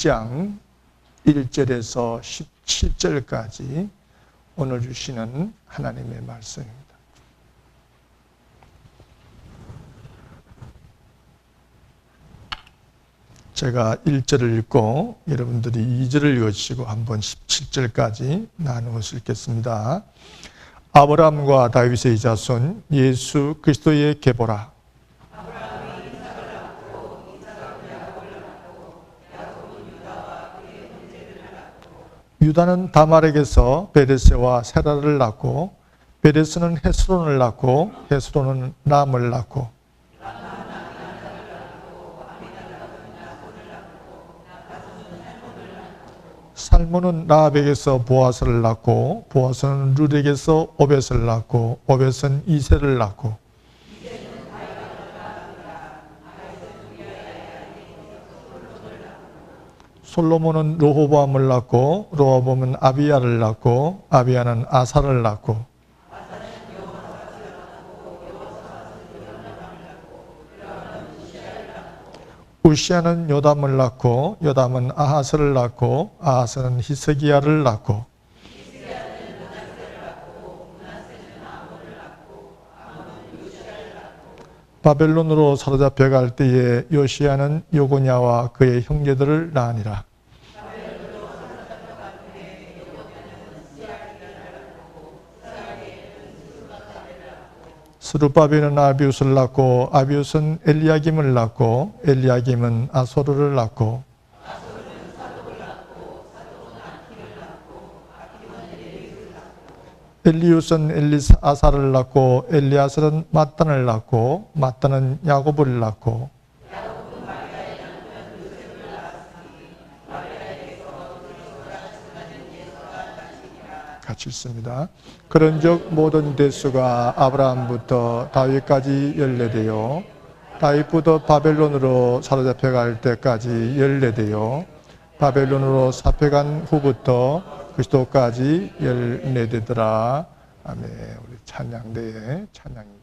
1장 1절에서 17절까지 오늘 주시는 하나님의 말씀입니다. 제가 1절을 읽고 여러분들이 2절을 읽으시고 한번 17절까지 나누어서 읽겠습니다. 아브라함과 다윗의 자손 예수 그리스도의 계보라. 유다는 다말에게서 베레스와 세라를 낳고 베레스는 헤스론을 낳고 헤스론은 람을 낳고 살몬은 라합에게서 보아스를 낳고 보아스는 룻에게서 오벳을 낳고 오벳은 이세를 낳고 솔로몬은 르호보암을 낳고 르호보암은 아비야를 낳고 아비야는 아사를 낳고 우시야는 요담을 낳고 요담은 아하스를 낳고 아하스는 히스기야를 낳고 바벨론으로 사로잡혀 갈 때에 요시야는 요고냐와 그의 형제들을 낳으니라. 스룹바벨은 아비웃을 낳고 아비웃은 엘리야김을 낳고 엘리야김은 아소르를 낳고 엘리웃은 엘리아사를 낳고 엘리아살은 마단을 낳고 마단은 야곱을 낳고 같이 읽습니다. 그런즉 모든 대수가 아브라함부터 다윗까지 14대요 다윗부터 바벨론으로 사로잡혀 갈 때까지 14대요 바벨론으로 잡혀간 후부터 그리스도까지 14대더라. 아멘. 우리 찬양대의 찬양입니다.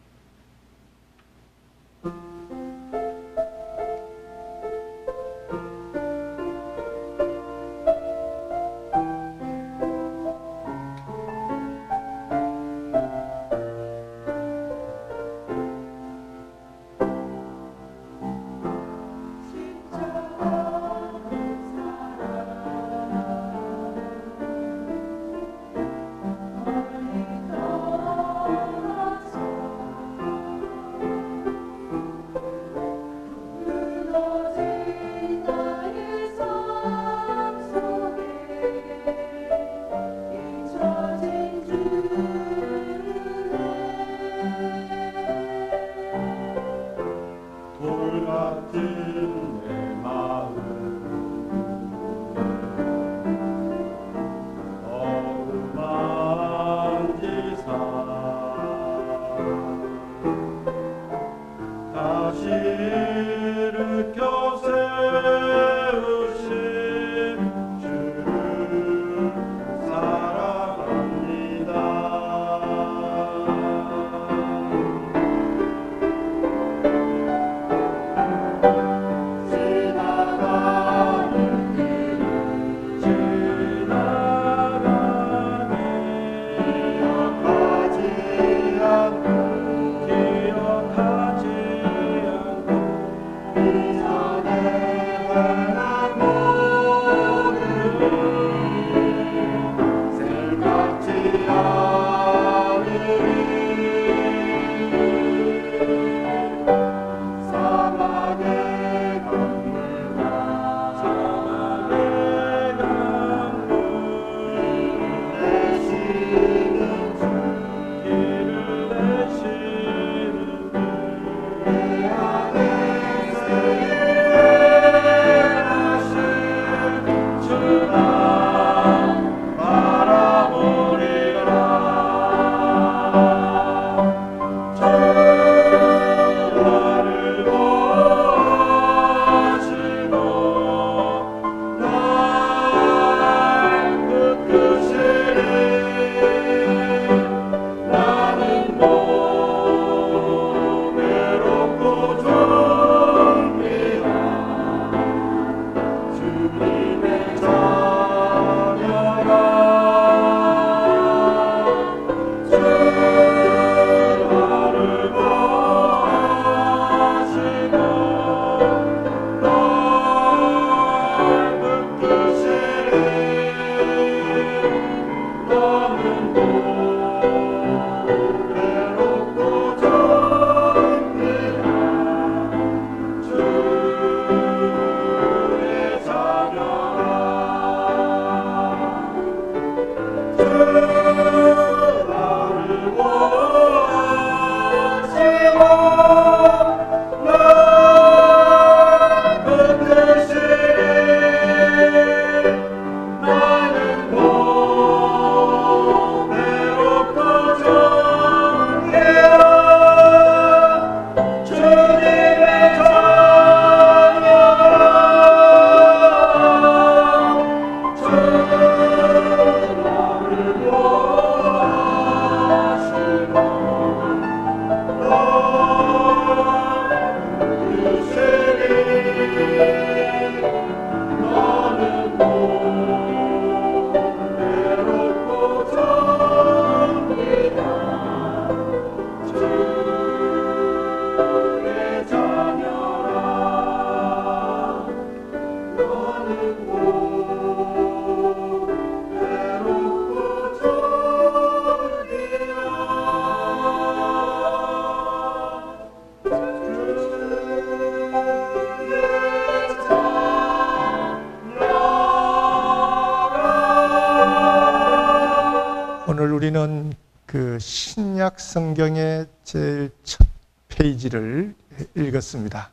오늘 우리는 그 신약 성경의 제일 첫 페이지를 읽었습니다.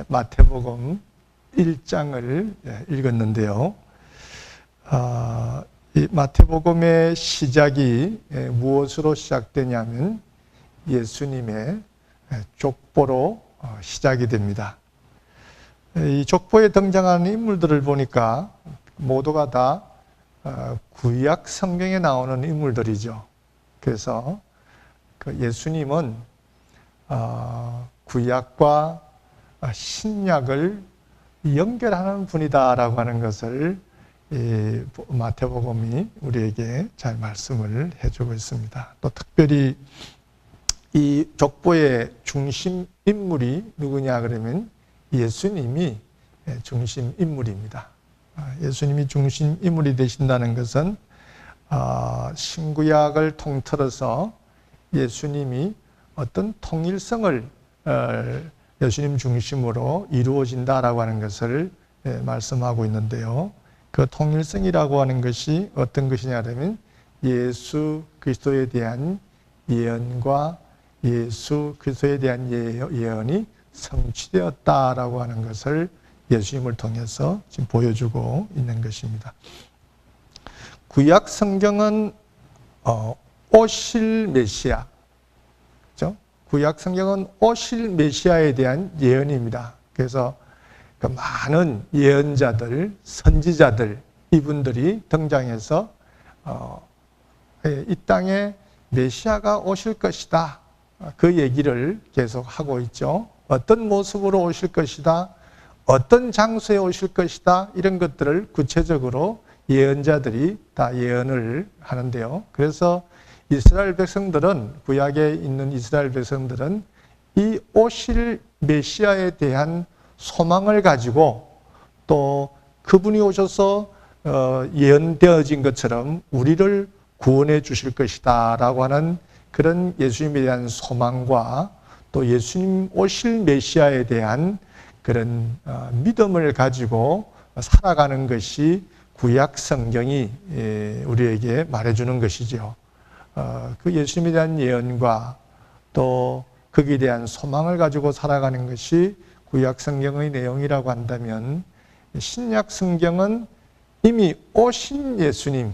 마태복음 1장을 읽었는데요. 이 마태복음의 시작이 무엇으로 시작되냐면 예수님의 족보로 시작이 됩니다. 이 족보에 등장하는 인물들을 보니까 모두가 다 구약 성경에 나오는 인물들이죠. 그래서 그 예수님은 구약과 신약을 연결하는 분이다라고 하는 것을 마태복음이 우리에게 잘 말씀을 해주고 있습니다. 또 특별히 이 족보의 중심 인물이 누구냐 그러면 예수님이 중심 인물입니다. 예수님이 중심 인물이 되신다는 것은 신구약을 통틀어서 예수님이 어떤 통일성을 예수님 중심으로 이루어진다라고 하는 것을 말씀하고 있는데요. 그 통일성이라고 하는 것이 어떤 것이냐면 예수 그리스도에 대한 예언과 예수 그리스도에 대한 예언이 성취되었다라고 하는 것을 예수님을 통해서 지금 보여주고 있는 것입니다. 구약 성경은 오실 메시아, 그렇죠? 구약 성경은 오실 메시아에 대한 예언입니다. 그래서 그 많은 예언자들, 선지자들 이분들이 등장해서 이 땅에 메시아가 오실 것이다. 그 얘기를 계속 하고 있죠. 어떤 모습으로 오실 것이다. 어떤 장소에 오실 것이다. 이런 것들을 구체적으로 예언자들이 다 예언을 하는데요. 그래서 이스라엘 백성들은, 구약에 있는 이스라엘 백성들은 이 오실 메시아에 대한 소망을 가지고 또 그분이 오셔서 예언되어진 것처럼 우리를 구원해 주실 것이다 라고 하는 그런 예수님에 대한 소망과 또 예수님 오실 메시아에 대한 그런 믿음을 가지고 살아가는 것이 구약 성경이 우리에게 말해주는 것이죠. 그 예수님에 대한 예언과 또 거기에 대한 소망을 가지고 살아가는 것이 구약 성경의 내용이라고 한다면 신약 성경은 이미 오신 예수님,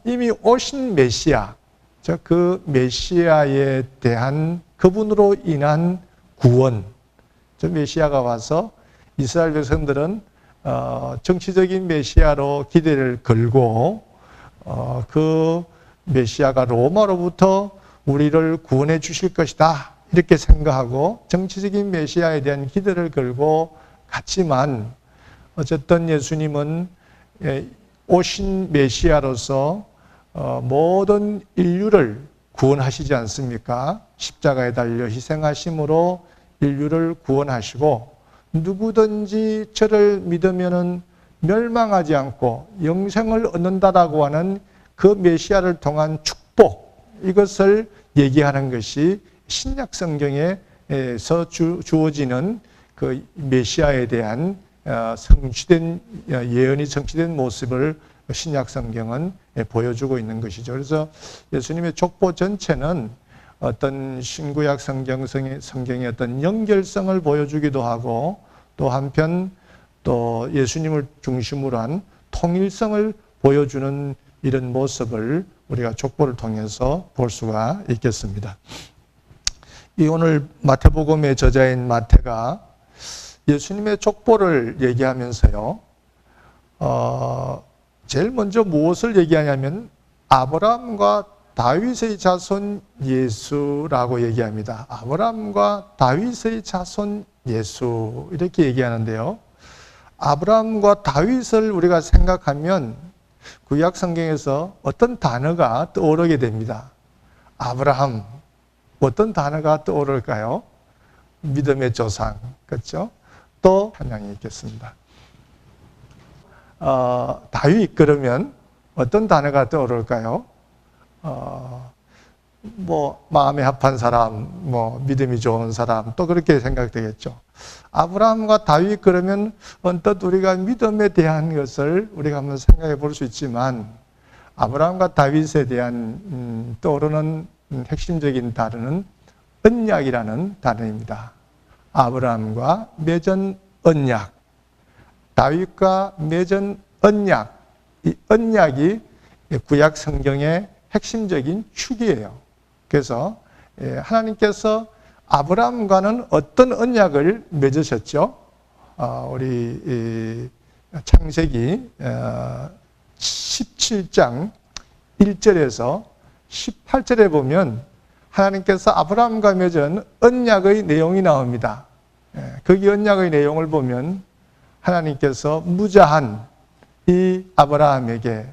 이미 오신 메시아, 즉 그 메시아에 대한 그분으로 인한 구원, 저 메시아가 와서 이스라엘 백성들은 정치적인 메시아로 기대를 걸고 그 메시아가 로마로부터 우리를 구원해 주실 것이다 이렇게 생각하고 정치적인 메시아에 대한 기대를 걸고 갔지만 어쨌든 예수님은 오신 메시아로서 모든 인류를 구원하시지 않습니까? 십자가에 달려 희생하심으로 인류를 구원하시고 누구든지 저를 믿으면은 멸망하지 않고 영생을 얻는다라고 하는 그 메시아를 통한 축복, 이것을 얘기하는 것이 신약 성경에서 주어지는 그 메시아에 대한 성취된 예언이 성취된 모습을 신약 성경은 보여주고 있는 것이죠. 그래서 예수님의 족보 전체는 어떤 신구약 성경의 어떤 연결성을 보여주기도 하고, 또 한편 또 예수님을 중심으로 한 통일성을 보여주는 이런 모습을 우리가 족보를 통해서 볼 수가 있겠습니다. 이 오늘 마태복음의 저자인 마태가 예수님의 족보를 얘기하면서요, 제일 먼저 무엇을 얘기하냐면 아브라함과 다윗의 자손 예수라고 얘기합니다. 아브라함과 다윗의 자손 예수, 이렇게 얘기하는데요. 아브라함과 다윗을 우리가 생각하면 구약 성경에서 어떤 단어가 떠오르게 됩니다. 아브라함, 어떤 단어가 떠오를까요? 믿음의 조상, 그렇죠? 또 찬양이 있겠습니다. 다윗 그러면 어떤 단어가 떠오를까요? 마음에 합한 사람, 믿음이 좋은 사람, 또 그렇게 생각되겠죠. 아브라함과 다윗 그러면 언뜻 우리가 믿음에 대한 것을 우리가 한번 생각해 볼 수 있지만, 아브라함과 다윗에 대한 떠오르는 핵심적인 단어는 언약이라는 단어입니다. 아브라함과 맺은 언약, 다윗과 맺은 언약, 이 언약이 구약 성경의 핵심적인 축이에요. 그래서 하나님께서 아브라함과는 어떤 언약을 맺으셨죠? 우리 창세기 17장 1절에서 18절에 보면 하나님께서 아브라함과 맺은 언약의 내용이 나옵니다. 거기 언약의 내용을 보면 하나님께서 무자한 이 아브라함에게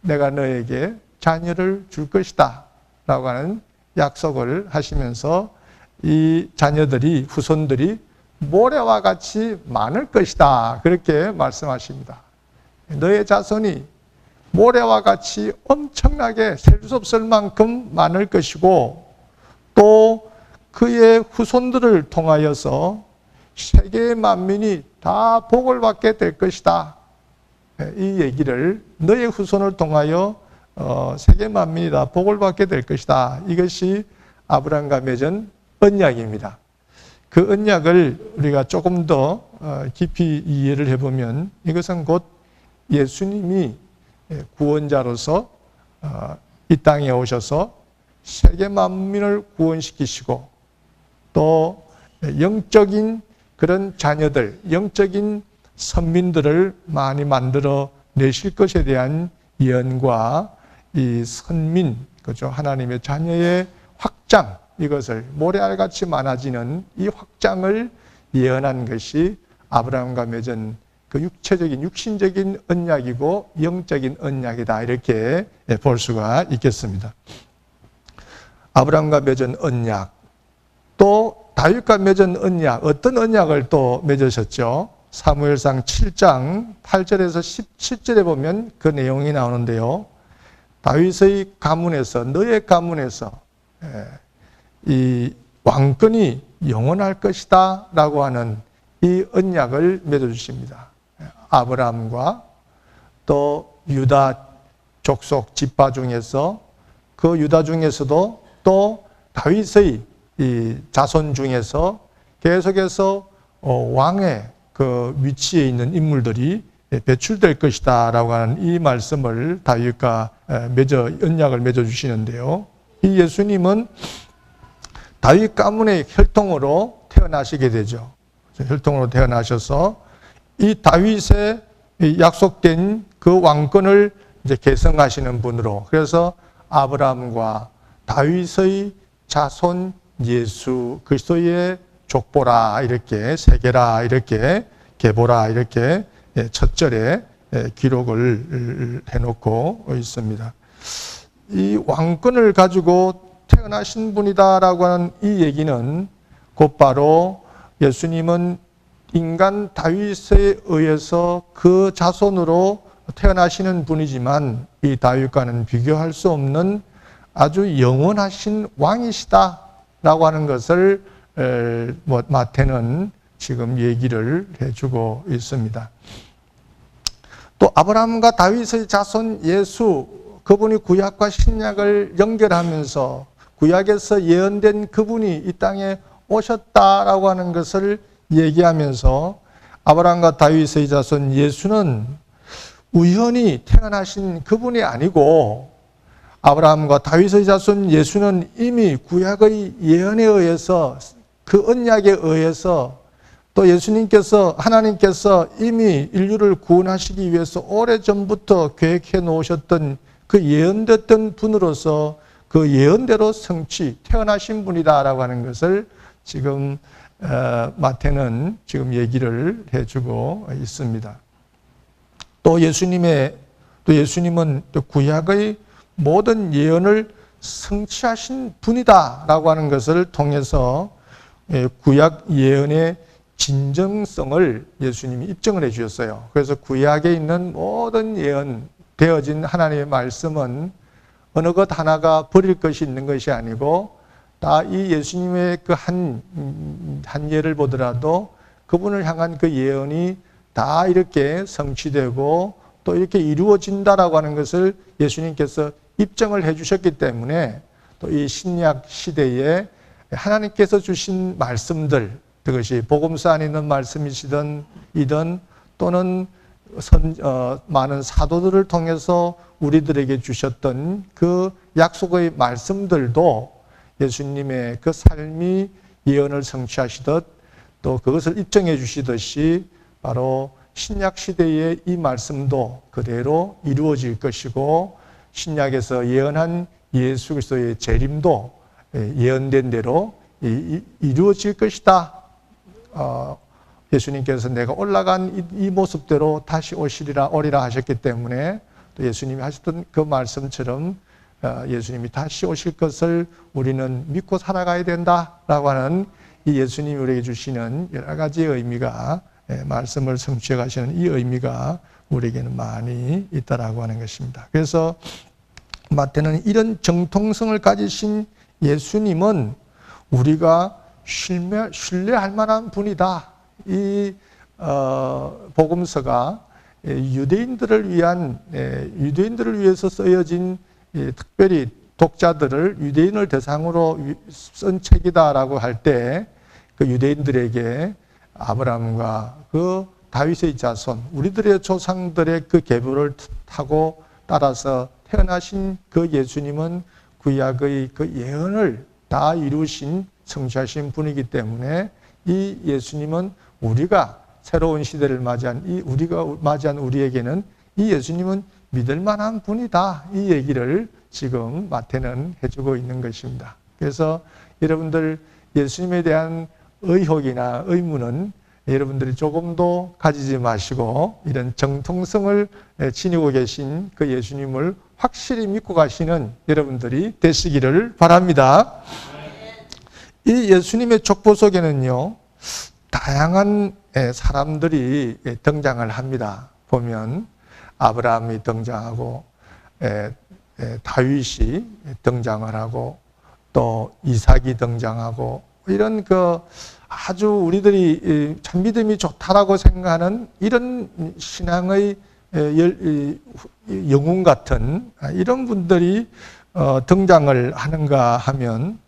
내가 너에게 자녀를 줄 것이다 라고 하는 약속을 하시면서 이 자녀들이, 후손들이 모래와 같이 많을 것이다, 그렇게 말씀하십니다. 너의 자손이 모래와 같이 엄청나게 셀 수 없을 만큼 많을 것이고, 또 그의 후손들을 통하여서 세계의 만민이 다 복을 받게 될 것이다. 이 얘기를, 너의 후손을 통하여 세계 만민이 다 복을 받게 될 것이다. 이것이 아브라함과 맺은 언약입니다. 그 언약을 우리가 조금 더 깊이 이해를 해보면, 이것은 곧 예수님이 구원자로서 이 땅에 오셔서 세계 만민을 구원시키시고, 또 영적인 그런 자녀들, 영적인 선민들을 많이 만들어 내실 것에 대한 예언과 이 선민, 그죠? 하나님의 자녀의 확장, 이것을 모래알같이 많아지는 이 확장을 예언한 것이 아브라함과 맺은 그 육체적인, 육신적인 언약이고 영적인 언약이다, 이렇게 볼 수가 있겠습니다. 아브라함과 맺은 언약, 또 다윗과 맺은 언약, 어떤 언약을 또 맺으셨죠? 사무엘상 7장 8절에서 17절에 보면 그 내용이 나오는데요. 다윗의 가문에서, 너의 가문에서 이 왕권이 영원할 것이다 라고 하는 이 언약을 맺어주십니다. 아브라함과 또 유다 족속 지파 중에서, 그 유다 중에서도 또 다윗의 이 자손 중에서 계속해서 왕의 그 위치에 있는 인물들이 배출될 것이다 라고 하는 이 말씀을 다윗과 언약을 맺어주시는데요. 이 예수님은 다윗 가문의 혈통으로 태어나시게 되죠. 혈통으로 태어나셔서 이 다윗의 약속된 그 왕권을 이제 계승하시는 분으로, 그래서 아브라함과 다윗의 자손 예수 그리스도의 족보라, 이렇게 세계라, 이렇게 계보라, 이렇게 첫 절에 기록을 해놓고 있습니다. 이 왕권을 가지고 태어나신 분이다라고 하는 이 얘기는 곧바로 예수님은 인간 다윗에 의해서 그 자손으로 태어나시는 분이지만 이 다윗과는 비교할 수 없는 아주 영원하신 왕이시다라고 하는 것을 마태는 지금 얘기를 해주고 있습니다. 또 아브라함과 다윗의 자손 예수, 그분이 구약과 신약을 연결하면서 구약에서 예언된 그분이 이 땅에 오셨다라고 하는 것을 얘기하면서 아브라함과 다윗의 자손 예수는 우연히 태어나신 그분이 아니고 아브라함과 다윗의 자손 예수는 이미 구약의 예언에 의해서 그 언약에 의해서 또 예수님께서 하나님께서 이미 인류를 구원하시기 위해서 오래전부터 계획해 놓으셨던 그 예언됐던 분으로서 그 예언대로 태어나신 분이다라고 하는 것을 지금 마태는 지금 얘기를 해주고 있습니다. 또 예수님은 또 구약의 모든 예언을 성취하신 분이다라고 하는 것을 통해서 구약 예언의 진정성을 예수님이 입증을 해 주셨어요. 그래서 구약에 있는 모든 예언되어진 하나님의 말씀은 어느 것 하나가 버릴 것이 있는 것이 아니고 다 이 예수님의 그 한 예를 보더라도 그분을 향한 그 예언이 다 이렇게 성취되고 또 이렇게 이루어진다라고 하는 것을 예수님께서 입증을 해 주셨기 때문에 또 이 신약 시대에 하나님께서 주신 말씀들, 그것이 복음서 안에 있는 말씀이시든 또는 많은 사도들을 통해서 우리들에게 주셨던 그 약속의 말씀들도 예수님의 그 삶이 예언을 성취하시듯 또 그것을 입증해 주시듯이 바로 신약 시대의 이 말씀도 그대로 이루어질 것이고 신약에서 예언한 예수 그리스도의 재림도 예언된 대로 이루어질 것이다. 예수님께서 내가 올라간 이 모습대로 다시 오리라 하셨기 때문에 또 예수님이 하셨던 그 말씀처럼 예수님이 다시 오실 것을 우리는 믿고 살아가야 된다라고 하는 이 예수님이 우리에게 주시는 여러 가지 의미가 말씀을 성취해 가시는 이 의미가 우리에게는 많이 있다라고 하는 것입니다. 그래서 마태는 이런 정통성을 가지신 예수님은 우리가 신뢰할 만한 분이다. 이 복음서가 유대인들을 위해서 쓰여진 특별히 독자들을 유대인을 대상으로 쓴 책이다라고 할 때 그 유대인들에게 아브라함과 그 다윗의 자손, 우리들의 조상들의 그 계보를 타고 따라서 태어나신 그 예수님은 구약의 그 예언을 다 이루신 성취하신 분이기 때문에 이 예수님은 우리가 새로운 시대를 우리가 맞이한 우리에게는 이 예수님은 믿을 만한 분이다. 이 얘기를 지금 마태는 해주고 있는 것입니다. 그래서 여러분들 예수님에 대한 의혹이나 의문은 여러분들이 조금도 가지지 마시고 이런 정통성을 지니고 계신 그 예수님을 확실히 믿고 가시는 여러분들이 되시기를 바랍니다. 이 예수님의 족보 속에는요, 다양한 사람들이 등장을 합니다. 보면 아브라함이 등장하고 다윗이 등장을 하고 또 이삭이 등장하고 이런 아주 우리들이 참 믿음이 좋다라고 생각하는 이런 신앙의 영웅 같은 이런 분들이 등장을 하는가 하면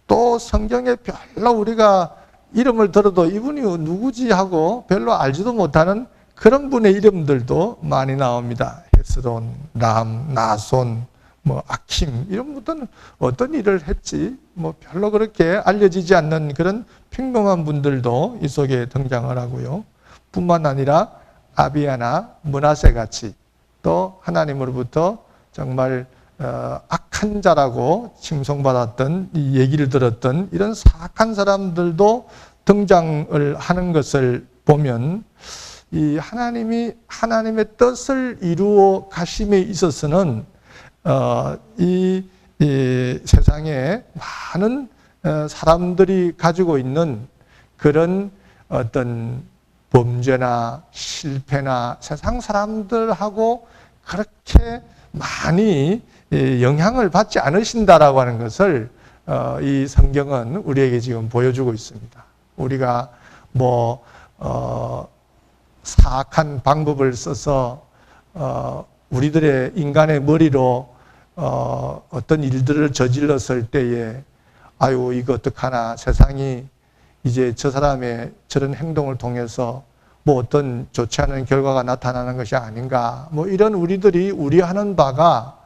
또 성경에 별로 우리가 이름을 들어도 이분이 누구지 하고 별로 알지도 못하는 그런 분의 이름들도 많이 나옵니다. 헤스론, 람, 나손, 아킴 이런 분들은 어떤 일을 했지 별로 그렇게 알려지지 않는 그런 평범한 분들도 이 속에 등장을 하고요. 뿐만 아니라 아비야나 므낫세 같이 또 하나님으로부터 정말 악한 자라고 칭송받았던 이 얘기를 들었던 이런 사악한 사람들도 등장을 하는 것을 보면 이 하나님의 뜻을 이루어 가심에 있어서는 이 세상에 많은 사람들이 가지고 있는 그런 어떤 범죄나 실패나 세상 사람들하고 그렇게 많이 영향을 받지 않으신다라고 하는 것을 이 성경은 우리에게 지금 보여주고 있습니다. 우리가 사악한 방법을 써서 우리들의 인간의 머리로 어떤 일들을 저질렀을 때에 아유 이거 어떡하나, 세상이 이제 저 사람의 저런 행동을 통해서 어떤 좋지 않은 결과가 나타나는 것이 아닌가, 이런 우리들이 우려하는 바가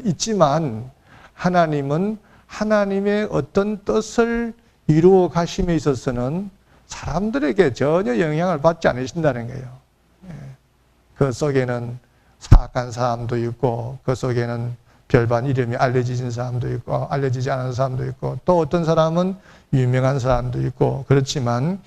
있지만, 하나님은 하나님의 어떤 뜻을 이루어 가심에 있어서는 사람들에게 전혀 영향을 받지 않으신다는 거예요. 그 속에는 사악한 사람도 있고, 그 속에는 별반 이름이 알려지신 사람도 있고, 알려지지 않은 사람도 있고, 또 어떤 사람은 유명한 사람도 있고, 그렇지만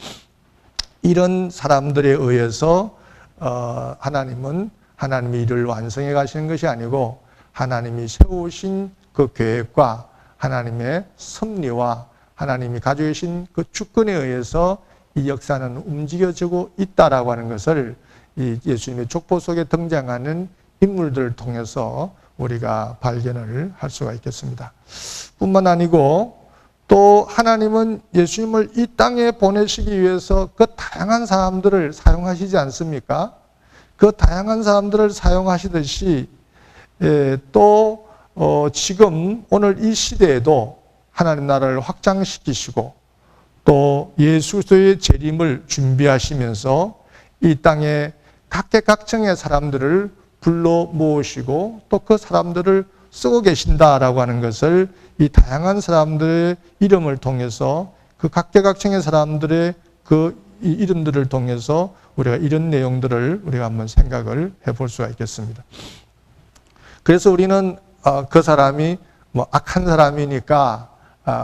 이런 사람들에 의해서 하나님은 하나님의 일을 완성해 가시는 것이 아니고, 하나님이 세우신 그 계획과 하나님의 섭리와 하나님이 가지고 계신 그 주권에 의해서 이 역사는 움직여지고 있다라고 하는 것을 이 예수님의 족보 속에 등장하는 인물들을 통해서 우리가 발견을 할 수가 있겠습니다. 뿐만 아니고 또 하나님은 예수님을 이 땅에 보내시기 위해서 그 다양한 사람들을 사용하시지 않습니까? 그 다양한 사람들을 사용하시듯이 또 지금 오늘 이 시대에도 하나님 나라를 확장시키시고 또 예수 그리스도의 재림을 준비하시면서 이 땅에 각계각층의 사람들을 불러 모으시고 또 그 사람들을 쓰고 계신다라고 하는 것을 이 다양한 사람들의 이름을 통해서 그 각계각층의 사람들의 그 이름들을 통해서 우리가 이런 내용들을 우리가 한번 생각을 해볼 수가 있겠습니다. 그래서 우리는 그 사람이 악한 사람이니까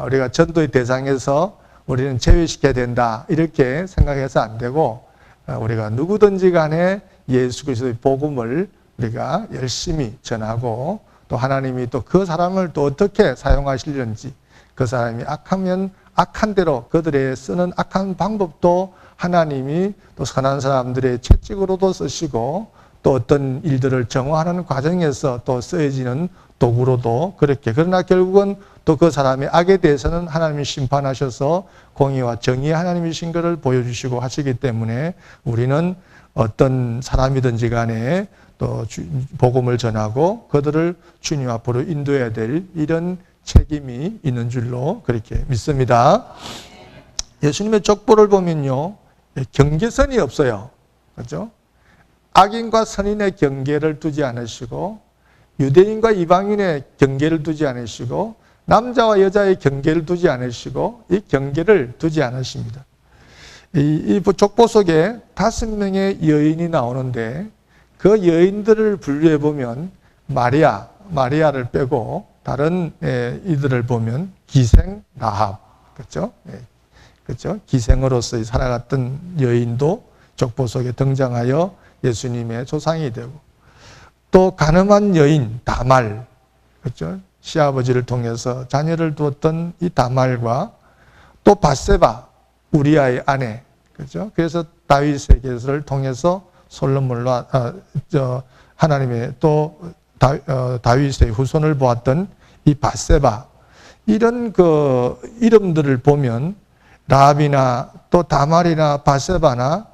우리가 전도의 대상에서 우리는 제외시켜야 된다 이렇게 생각해서 안 되고, 우리가 누구든지 간에 예수 그리스도의 복음을 우리가 열심히 전하고 또 하나님이 또 그 사람을 또 어떻게 사용하시려는지, 그 사람이 악하면 악한 대로 그들의 쓰는 악한 방법도 하나님이 또 선한 사람들의 채찍으로도 쓰시고 또 어떤 일들을 정화하는 과정에서 또 쓰여지는 도구로도 그렇게, 그러나 결국은 또 그 사람의 악에 대해서는 하나님이 심판하셔서 공의와 정의의 하나님이신 것을 보여주시고 하시기 때문에 우리는 어떤 사람이든지 간에 또 복음을 전하고 그들을 주님 앞으로 인도해야 될 이런 책임이 있는 줄로 그렇게 믿습니다. 예수님의 족보를 보면요, 경계선이 없어요. 그렇죠? 악인과 선인의 경계를 두지 않으시고 유대인과 이방인의 경계를 두지 않으시고 남자와 여자의 경계를 두지 않으시고 이 경계를 두지 않으십니다. 이 족보 속에 5명의 여인이 나오는데 그 여인들을 분류해 보면 마리아를 빼고 다른 이들을 보면 기생 라합, 그렇죠? 그렇죠? 기생으로서 살아갔던 여인도 족보 속에 등장하여 예수님의 조상이 되고, 또 가늠한 여인 다말, 그렇죠? 시아버지를 통해서 자녀를 두었던 이 다말과 또 바세바, 우리아의 아내, 그렇죠? 그래서 다윗의 계를 통해서 솔로몬과 하나님의 또 다윗의 후손을 보았던 이 바세바, 이런 그 이름들을 보면 라합이나 또 다말이나 바세바나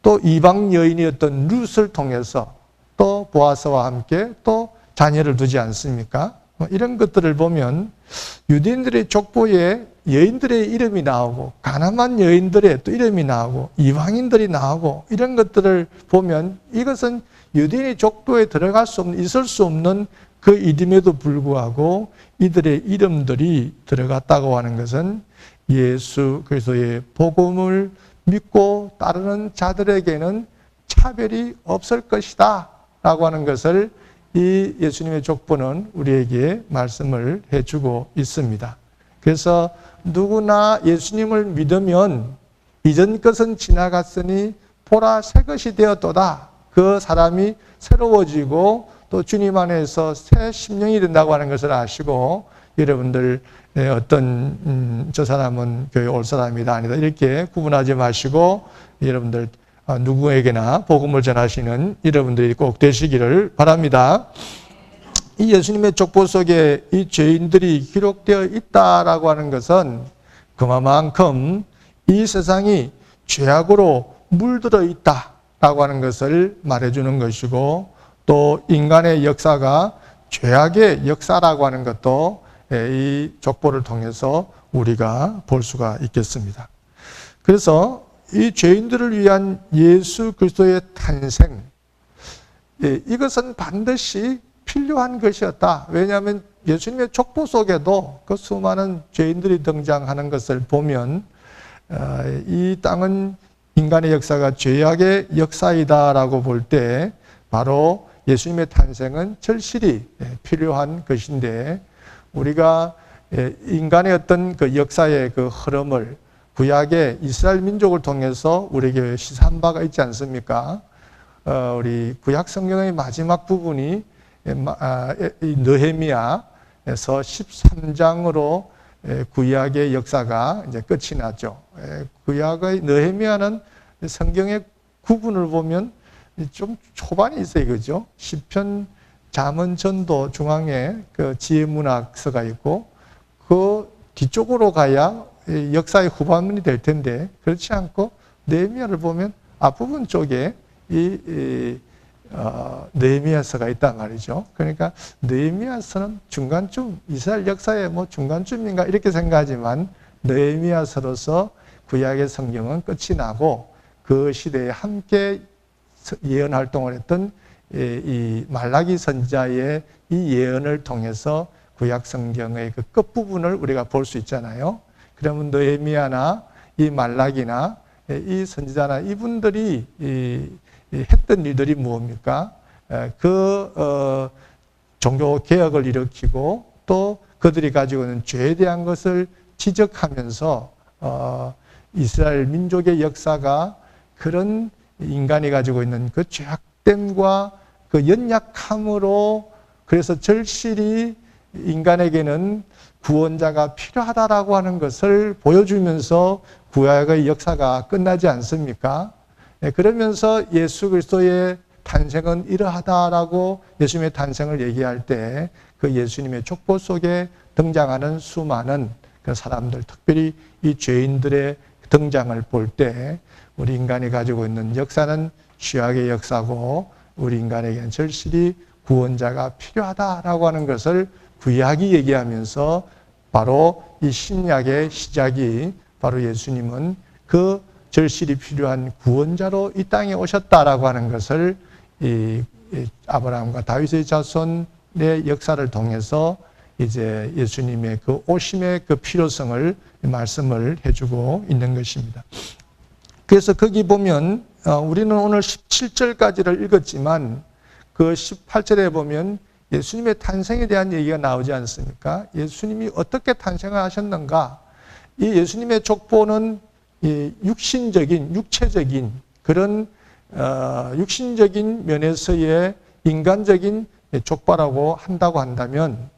또 이방 여인이었던 룻을 통해서 또 보아스와 함께 또 자녀를 두지 않습니까? 이런 것들을 보면 유대인들의 족보에 여인들의 이름이 나오고 가늠한 여인들의 또 이름이 나오고 이방인들이 나오고 이런 것들을 보면 이것은 유대인의 족보에 들어갈 수 없는, 있을 수 없는 그 이름에도 불구하고 이들의 이름들이 들어갔다고 하는 것은 예수 그리스도의 복음을 믿고 따르는 자들에게는 차별이 없을 것이다 라고 하는 것을 이 예수님의 족보는 우리에게 말씀을 해주고 있습니다. 그래서 누구나 예수님을 믿으면 이전 것은 지나갔으니 보라 새 것이 되었도다. 그 사람이 새로워지고 또 주님 안에서 새 심령이 된다고 하는 것을 아시고, 여러분들 어떤 저 사람은 교회 올 사람이다 아니다 이렇게 구분하지 마시고 여러분들 누구에게나 복음을 전하시는 여러분들이 꼭 되시기를 바랍니다. 이 예수님의 족보 속에 이 죄인들이 기록되어 있다라고 하는 것은 그만큼 이 세상이 죄악으로 물들어 있다라고 하는 것을 말해주는 것이고, 또 인간의 역사가 죄악의 역사라고 하는 것도 이 족보를 통해서 우리가 볼 수가 있겠습니다. 그래서 이 죄인들을 위한 예수 그리스도의 탄생, 이것은 반드시 필요한 것이었다. 왜냐하면 예수님의 족보 속에도 그 수많은 죄인들이 등장하는 것을 보면 이 땅은 인간의 역사가 죄악의 역사이다라고 볼 때 바로 예수님의 탄생은 절실히 필요한 것인데, 우리가 인간의 어떤 그 역사의 그 흐름을 구약의 이스라엘 민족을 통해서 우리에게 시사한 바가 있지 않습니까? 우리 구약 성경의 마지막 부분이 느헤미야에서 13장으로 구약의 역사가 이제 끝이 나죠. 구약의 느헤미야는 성경의 구분을 보면 좀 초반에 있어요, 그죠? 시편, 잠언, 전도 중앙에 그 지혜문학서가 있고, 그 뒤쪽으로 가야 역사의 후반문이 될 텐데, 그렇지 않고 느헤미야를 보면 앞부분 쪽에 느헤미야서가 있단 말이죠. 그러니까 느헤미야서는 중간쯤, 이스라엘 역사의 뭐 중간쯤인가 이렇게 생각하지만, 느헤미야서로서 구약의 성경은 끝이 나고, 그 시대에 함께 예언 활동을 했던 이 말라기 선지자의 이 예언을 통해서 구약 성경의 그 끝부분을 우리가 볼 수 있잖아요. 그러면 느헤미야나 이 말라기나 이 선지자나 이분들이 했던 일들이 무엇입니까? 종교 개혁을 일으키고, 또 그들이 가지고 있는 죄에 대한 것을 지적하면서 이스라엘 민족의 역사가 그런 인간이 가지고 있는 그 죄악됨과 그 연약함으로, 그래서 절실히 인간에게는 구원자가 필요하다라고 하는 것을 보여주면서 구약의 역사가 끝나지 않습니까? 그러면서 예수 그리스도의 탄생은 이러하다라고 예수님의 탄생을 얘기할 때, 그 예수님의 족보 속에 등장하는 수많은 그 사람들, 특별히 이 죄인들의 등장을 볼 때, 우리 인간이 가지고 있는 역사는 죄악의 역사고, 우리 인간에게는 절실히 구원자가 필요하다라고 하는 것을 구약이 얘기하면서, 바로 이 신약의 시작이 바로 예수님은 그 절실히 필요한 구원자로 이 땅에 오셨다라고 하는 것을 이 아브라함과 다윗의 자손의 역사를 통해서 이제 예수님의 그 오심의 그 필요성을 말씀을 해주고 있는 것입니다. 그래서 거기 보면 우리는 오늘 17절까지를 읽었지만, 그 18절에 보면 예수님의 탄생에 대한 얘기가 나오지 않습니까? 예수님이 어떻게 탄생을 하셨는가? 이 예수님의 족보는 육신적인, 육체적인 그런 육신적인 면에서의 인간적인 족보라고 한다고 한다면,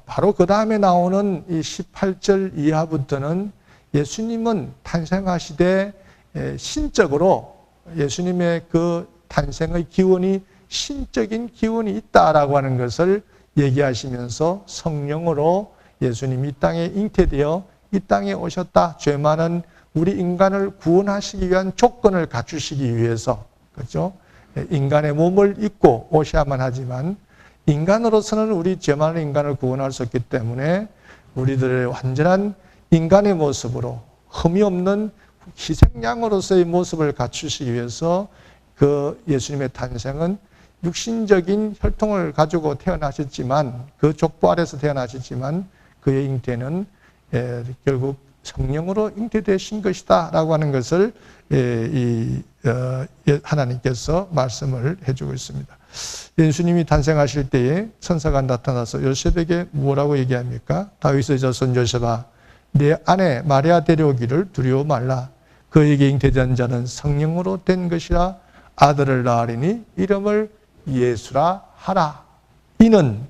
바로 그 다음에 나오는 이 18절 이하부터는 예수님은 탄생하시되 신적으로 예수님의 그 탄생의 기원이 신적인 기원이 있다라고 하는 것을 얘기하시면서, 성령으로 예수님이 이 땅에 잉태되어 이 땅에 오셨다. 죄 많은 우리 인간을 구원하시기 위한 조건을 갖추시기 위해서, 그렇죠? 인간의 몸을 입고 오셔야만 하지만, 인간으로서는 우리 죄 많은 인간을 구원할 수 없기 때문에 우리들의 완전한 인간의 모습으로, 흠이 없는 희생양으로서의 모습을 갖추시기 위해서 그 예수님의 탄생은 육신적인 혈통을 가지고 태어나셨지만, 그 족보 아래서 태어나셨지만, 그의 잉태는 결국 성령으로 잉태되신 것이다 라고 하는 것을 하나님께서 말씀을 해주고 있습니다. 예수님이 탄생하실 때에 천사가 나타나서 요셉에게 뭐라고 얘기합니까? 다윗의 자손 요셉아, 내 아내 마리아 데려오기를 두려워 말라. 그에게 잉태된 자는 성령으로 된 것이라. 아들을 낳으리니 이름을 예수라 하라. 이는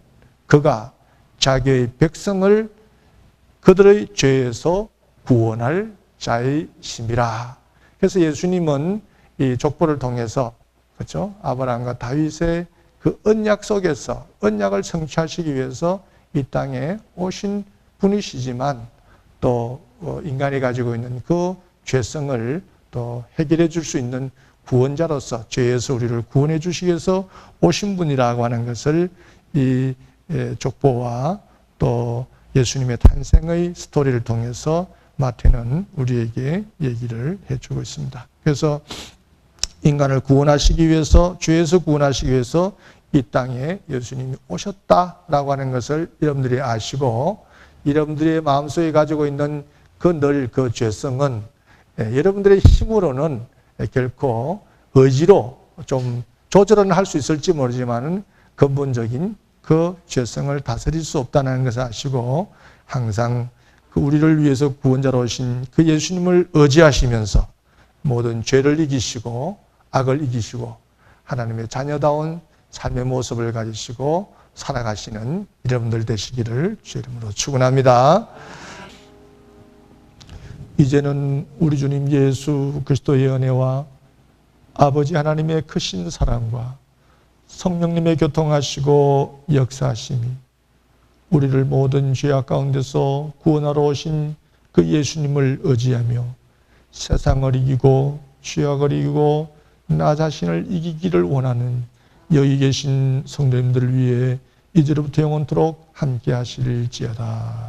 그가 자기의 백성을 그들의 죄에서 구원할 자의 심이라. 그래서 예수님은 이 족보를 통해서, 그렇죠? 아브라함과 다윗의 그 언약 속에서 언약을 성취하시기 위해서 이 땅에 오신 분이시지만 또 인간이 가지고 있는 그 죄성을 또 해결해 줄 수 있는 구원자로서 죄에서 우리를 구원해 주시기 위해서 오신 분이라고 하는 것을 이 족보와 또 예수님의 탄생의 스토리를 통해서 마태는 우리에게 얘기를 해주고 있습니다. 그래서 인간을 구원하시기 위해서, 죄에서 구원하시기 위해서 이 땅에 예수님이 오셨다라고 하는 것을 여러분들이 아시고, 여러분들의 마음속에 가지고 있는 그 죄성은 여러분들의 힘으로는 결코 의지로 좀 조절은 할 수 있을지 모르지만 근본적인 그 죄성을 다스릴 수 없다는 것을 아시고, 항상 그 우리를 위해서 구원자로 오신 그 예수님을 의지하시면서 모든 죄를 이기시고 악을 이기시고 하나님의 자녀다운 삶의 모습을 가지시고 살아가시는 여러분들 되시기를 주의 이름으로 축원합니다. 이제는 우리 주님 예수 그리스도의 은혜와 아버지 하나님의 크신 사랑과 성령님의 교통하시고 역사하심이 우리를 모든 죄악 가운데서 구원하러 오신 그 예수님을 의지하며 세상을 이기고 죄악을 이기고 나 자신을 이기기를 원하는 여기 계신 성도님들을 위해 이제로부터 영원토록 함께 하실지어다.